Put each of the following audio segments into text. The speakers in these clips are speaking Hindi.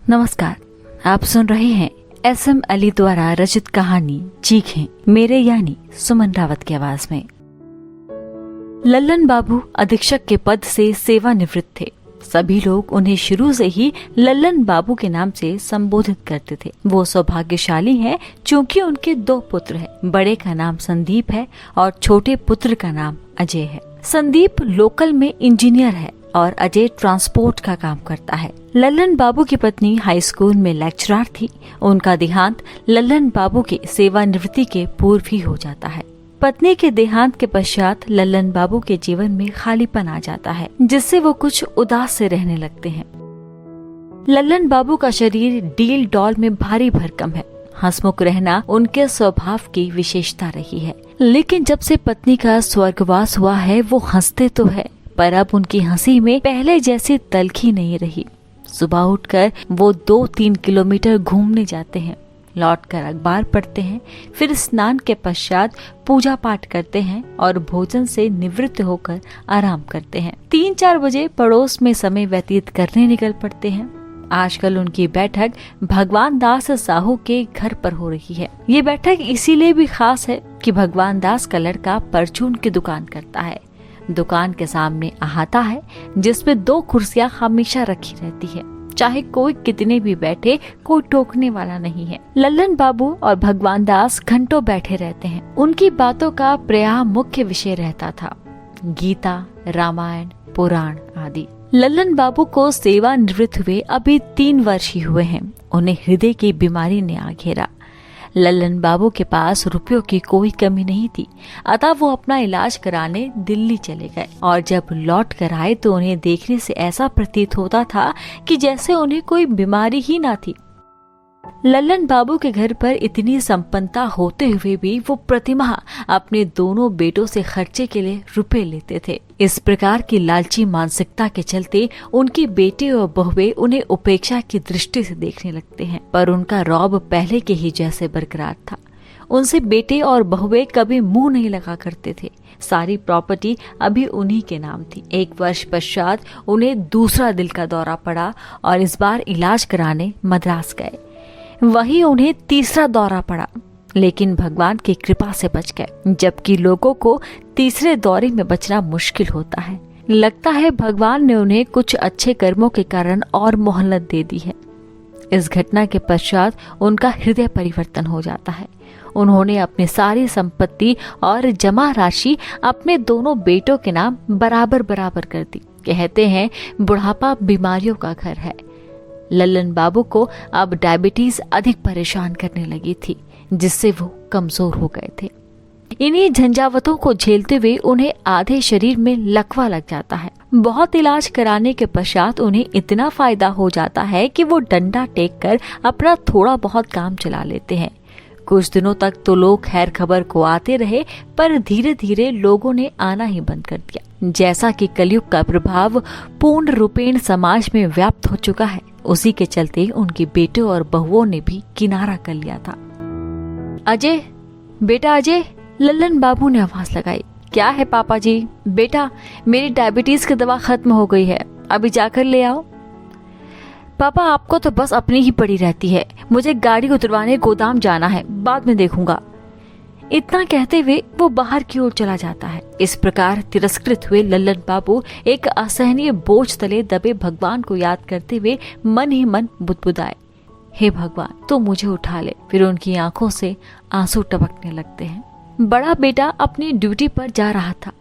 नमस्कार, आप सुन रहे हैं SM अली द्वारा रचित कहानी चीखें मेरे यानी सुमन रावत की आवाज में। लल्लन बाबू अधीक्षक के पद से सेवानिवृत्त थे। सभी लोग उन्हें शुरू से ही लल्लन बाबू के नाम से संबोधित करते थे। वो सौभाग्यशाली हैं क्योंकि उनके 2 पुत्र हैं। बड़े का नाम संदीप है और छोटे पुत्र का नाम अजय है। संदीप लोकल में इंजीनियर है और अजय ट्रांसपोर्ट का काम करता है। लल्लन बाबू की पत्नी हाई स्कूल में लेक्चरर थी। उनका देहांत लल्लन बाबू के सेवानिवृत्ति के पूर्व ही हो जाता है। पत्नी के देहांत के पश्चात लल्लन बाबू के जीवन में खालीपन आ जाता है, जिससे वो कुछ उदास से रहने लगते हैं। लल्लन बाबू का शरीर डील डॉल में भारी भरकम है। हंसमुख रहना उनके स्वभाव की विशेषता रही है, लेकिन जब से पत्नी का स्वर्गवास हुआ है वो हंसते तो है, पर अब उनकी हंसी में पहले जैसी तलखी नहीं रही। सुबह उठकर वो 2-3 किलोमीटर घूमने जाते हैं, लौटकर अखबार पढ़ते हैं, फिर स्नान के पश्चात पूजा पाठ करते हैं और भोजन से निवृत्त होकर आराम करते हैं। 3-4 बजे पड़ोस में समय व्यतीत करने निकल पड़ते हैं। आजकल उनकी बैठक भगवान दास साहू के घर पर हो रही है। ये बैठक इसीलिए भी खास है कि भगवान दास का लड़का परचून की दुकान करता है। दुकान के सामने अहाता है जिसपे 2 कुर्सियां हमेशा रखी रहती है। चाहे कोई कितने भी बैठे, कोई टोकने वाला नहीं है। लल्लन बाबू और भगवान दास घंटों बैठे रहते हैं। उनकी बातों का प्रायः मुख्य विषय रहता था गीता, रामायण, पुराण आदि। लल्लन बाबू को सेवानिवृत्त हुए अभी 3 वर्ष ही हुए हैं। उन्हें हृदय की बीमारी ने आ घेरा। लल्लन बाबू के पास रुपयों की कोई कमी नहीं थी, अतः वो अपना इलाज कराने दिल्ली चले गए और जब लौट कर आए तो उन्हें देखने से ऐसा प्रतीत होता था कि जैसे उन्हें कोई बीमारी ही ना थी। लल्लन बाबू के घर पर इतनी संपन्नता होते हुए भी वो प्रतिमाह अपने दोनों बेटों से खर्चे के लिए रुपए लेते थे। इस प्रकार की लालची मानसिकता के चलते उनके बेटे और बहुएं उन्हें उपेक्षा की दृष्टि से देखने लगते हैं, पर उनका रौब पहले के ही जैसे बरकरार था। उनसे बेटे और बहुएं कभी मुंह नहीं लगा करते थे। सारी प्रॉपर्टी अभी उन्हीं के नाम थी। 1 वर्ष पश्चात उन्हें दूसरा दिल का दौरा पड़ा और इस बार इलाज कराने मद्रास गए। वहीं उन्हें तीसरा दौरा पड़ा, लेकिन भगवान की कृपा से बच गए, जबकि लोगों को तीसरे दौरे में बचना मुश्किल होता है। लगता है भगवान ने उन्हें कुछ अच्छे कर्मों के कारण और मोहलत दे दी है। इस घटना के पश्चात उनका हृदय परिवर्तन हो जाता है। उन्होंने अपनी सारी संपत्ति और जमा राशि अपने दोनों बेटों के नाम बराबर बराबर कर दी। कहते हैं बुढ़ापा बीमारियों का घर है। लल्लन बाबू को अब डायबिटीज अधिक परेशान करने लगी थी, जिससे वो कमजोर हो गए थे। इन्हीं झंझावतों को झेलते हुए उन्हें आधे शरीर में लकवा लग जाता है। बहुत इलाज कराने के पश्चात उन्हें इतना फायदा हो जाता है कि वो डंडा टेक कर अपना थोड़ा बहुत काम चला लेते हैं। कुछ दिनों तक तो लोग खैर खबर को आते रहे, पर धीरे धीरे लोगों ने आना ही बंद कर दिया। जैसा कि कलयुग का प्रभाव पूर्ण रूपेण समाज में व्याप्त हो चुका है, उसी के चलते उनके बेटे और बहुओं ने भी किनारा कर लिया था। अजय, बेटा अजय, लल्लन बाबू ने आवाज लगाई। क्या है पापा जी? बेटा, मेरी डायबिटीज की दवा खत्म हो गई है, अभी जाकर ले आओ। पापा, आपको तो बस अपनी ही पड़ी रहती है। मुझे गाड़ी उतरवाने गोदाम जाना है, बाद में देखूंगा। इतना कहते हुए वो बाहर की ओर चला जाता है। इस प्रकार तिरस्कृत हुए लल्लन बाबू एक असहनीय बोझ तले दबे भगवान को याद करते हुए मन ही मन बुदबुदाए, हे भगवान, तो मुझे उठा ले। फिर उनकी आंखों से आंसू टपकने लगते हैं। बड़ा बेटा अपनी ड्यूटी पर जा रहा था।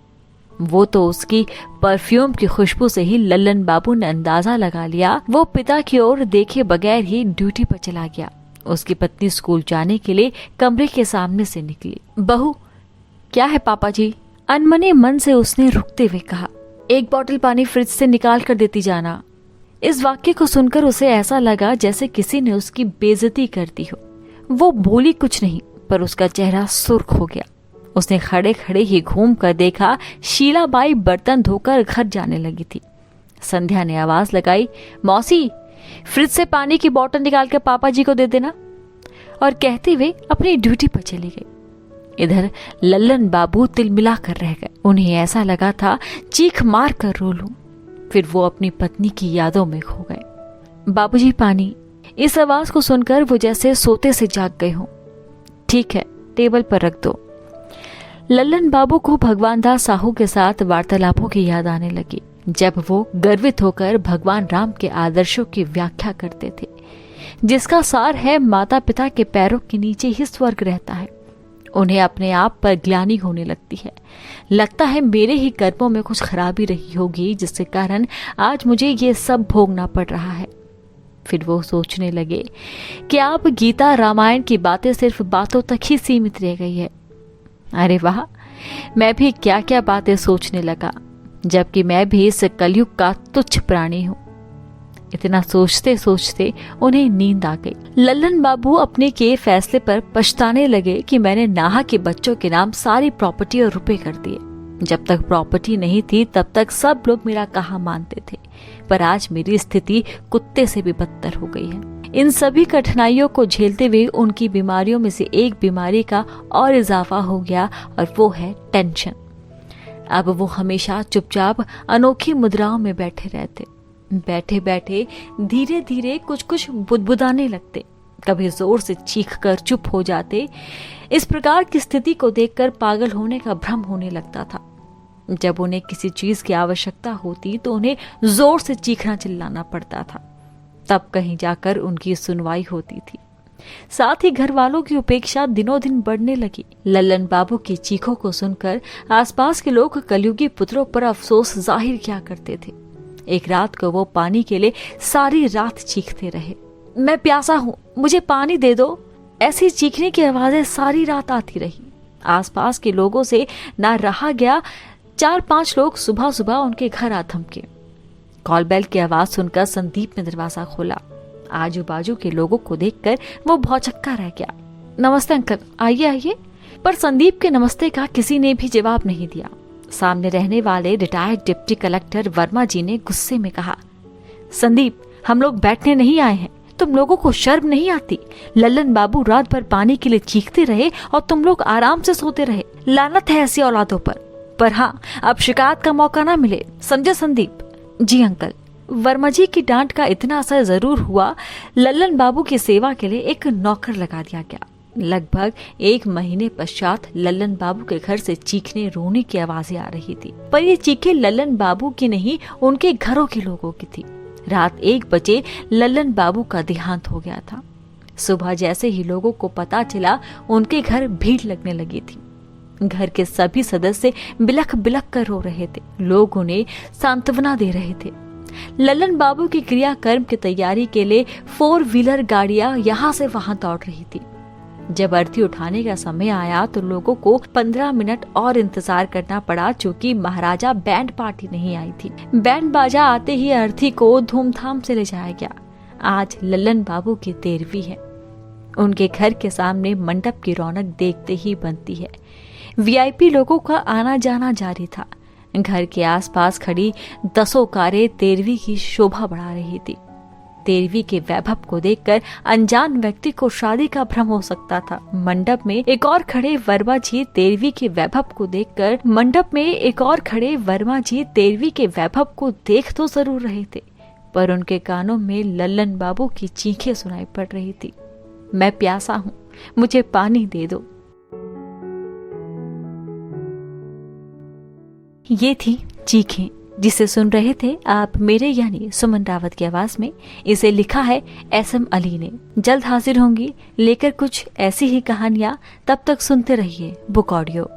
वो तो उसकी परफ्यूम की खुशबू से ही लल्लन बाबू ने अंदाजा लगा लिया वो पिता की ओर देखे बगैर ही ड्यूटी पर चला गया। उसकी पत्नी स्कूल जाने के लिए कमरे के सामने से निकली। बहू, क्या है पापा जी? अनमने मन से उसने रुकते हुए कहा। 1 बॉटल पानी फ्रिज से निकाल कर देती जाना। इस वाक्य को सुनकर उसे ऐसा लगा जैसे किसी ने उसकी बेइज्जती कर दी हो। वो बोली कुछ नहीं, पर उसका चेहरा सुर्ख हो गया। उसने खड़े खड़े ही घूम कर देखा शीलाबाई बर्तन धोकर घर जाने लगी थी। संध्या ने आवाज लगाई, मौसी, फ्रिज से पानी की बोतल निकाल कर पापा जी को दे देना, और कहते हुए अपनी ड्यूटी पर चली गई। इधर लल्लन बाबू तिलमिला कर रह गए। उन्हें ऐसा लगा था चीख मार कर रो लूं। फिर वो अपनी पत्नी की यादों में खो गए। बाबूजी पानी, इस आवाज को सुनकर वो जैसे सोते से जाग गए हों। ठीक है, टेबल पर रख दो। लल्लन बाबू को भगवान दास साहू के साथ वार्तालापों की याद आने लगी, जब वो गर्वित होकर भगवान राम के आदर्शों की व्याख्या करते थे, जिसका सार है माता पिता के पैरों के नीचे ही स्वर्ग रहता है। उन्हें अपने आप पर ग्लानि होने लगती है। लगता है मेरे ही कर्मों में कुछ खराबी रही होगी, जिसके कारण आज मुझे ये सब भोगना पड़ रहा है। फिर वो सोचने लगे कि अब गीता रामायण की बातें सिर्फ बातों तक ही सीमित रह गई है। अरे वाह, मैं भी क्या क्या बातें सोचने लगा, जबकि मैं भी इस कलयुग का तुच्छ प्राणी हूँ। इतना सोचते सोचते उन्हें नींद आ गई। लल्लन बाबू अपने किए फैसले पर पछताने लगे कि मैंने नाहा के बच्चों के नाम सारी प्रॉपर्टी और रुपए कर दिए। जब तक प्रॉपर्टी नहीं थी तब तक सब लोग मेरा कहा मानते थे, पर आज मेरी स्थिति कुत्ते से भी बदतर हो गई है। इन सभी कठिनाइयों को झेलते हुए उनकी बीमारियों में से एक बीमारी का और इजाफा हो गया, और वो है टेंशन। अब वो हमेशा चुपचाप अनोखी मुद्राओं में बैठे रहते। बैठे बैठे धीरे धीरे कुछ कुछ बुदबुदाने लगते, कभी जोर से चीख कर चुप हो जाते। इस प्रकार की स्थिति को देखकर पागल होने का भ्रम होने लगता था। जब उन्हें किसी चीज की आवश्यकता होती तो उन्हें जोर से चीखना चिल्लाना पड़ता था, तब कहीं जाकर उनकी सुनवाई होती थी। साथ ही घर वालों की उपेक्षा दिनों दिन बढ़ने लगी। लल्लन बाबू की चीखों को सुनकर आसपास के लोग कलयुगी पुत्रों पर अफसोस जाहिर किया करते थे। एक रात को वो पानी के लिए सारी रात चीखते रहे, मैं प्यासा हूँ, मुझे पानी दे दो। ऐसी चीखने की आवाजें सारी रात आती रही। आसपास के लोगों से ना रहा गया। 4-5 लोग सुबह सुबह उनके घर आ थमके। कॉल बेल की आवाज सुनकर संदीप ने दरवाजा खोला। आजू बाजू के लोगों को देखकर वो भौचक्का रह गया। नमस्ते अंकल, आइए आइए। पर संदीप के नमस्ते का किसी ने भी जवाब नहीं दिया। सामने रहने वाले रिटायर्ड डिप्टी कलेक्टर वर्मा जी ने गुस्से में कहा, संदीप, हम लोग बैठने नहीं आए हैं, तुम लोगों को शर्म नहीं आती? लल्लन बाबू रात भर पानी के लिए चीखते रहे और तुम लोग आराम से सोते रहे। लानत है ऐसी औलादों पर हाँ, अब शिकायत का मौका ना मिले, समझे संदीप? जी अंकल। वर्मा जी की डांट का इतना असर जरूर हुआ। लल्लन बाबू की सेवा के लिए एक नौकर लगा दिया गया। लगभग 1 महीने पश्चात लल्लन बाबू के घर से चीखने रोने की आवाजें आ रही थी, पर ये चीखें लल्लन बाबू की नहीं, उनके घरों के लोगों की थी। रात 1 बजे लल्लन बाबू का देहांत हो गया था। सुबह जैसे ही लोगों को पता चला, उनके घर भीड़ लगने लगी थी। घर के सभी सदस्य बिलख बिलख कर रो रहे थे। लोग उन्हें सांत्वना दे रहे थे। लल्लन बाबू की क्रियाकर्म की तैयारी के लिए 4 व्हीलर गाड़ियां यहाँ से वहां दौड़ रही थी। जब अर्थी उठाने का समय आया तो लोगों को 15 मिनट और इंतजार करना पड़ा, क्योंकि महाराजा बैंड पार्टी नहीं आई थी। बैंड बाजा आते ही अर्थी को धूमधाम से ले जाया गया। आज लल्लन बाबू की 13वीं है। उनके घर के सामने मंडप की रौनक देखते ही बनती है। वीआईपी लोगों का आना जाना जारी था। घर के आसपास खड़ी 10 कारें 13वीं की शोभा बढ़ा रही थी। 13वीं के वैभव को देखकर अनजान व्यक्ति को शादी का भ्रम हो सकता था। मंडप में एक और खड़े वर्मा जी 13वीं के वैभव को देख तो जरूर रहे थे, पर उनके कानों में लल्लन बाबू की चीखें सुनाई पड़ रही थी, मैं प्यासा हूँ, मुझे पानी दे दो। ये थी चीखें, जिसे सुन रहे थे आप मेरे यानी सुमन रावत की आवाज में। इसे लिखा है SM अली ने। जल्द हाजिर होंगी लेकर कुछ ऐसी ही कहानियां। तब तक सुनते रहिए बुक ऑडियो।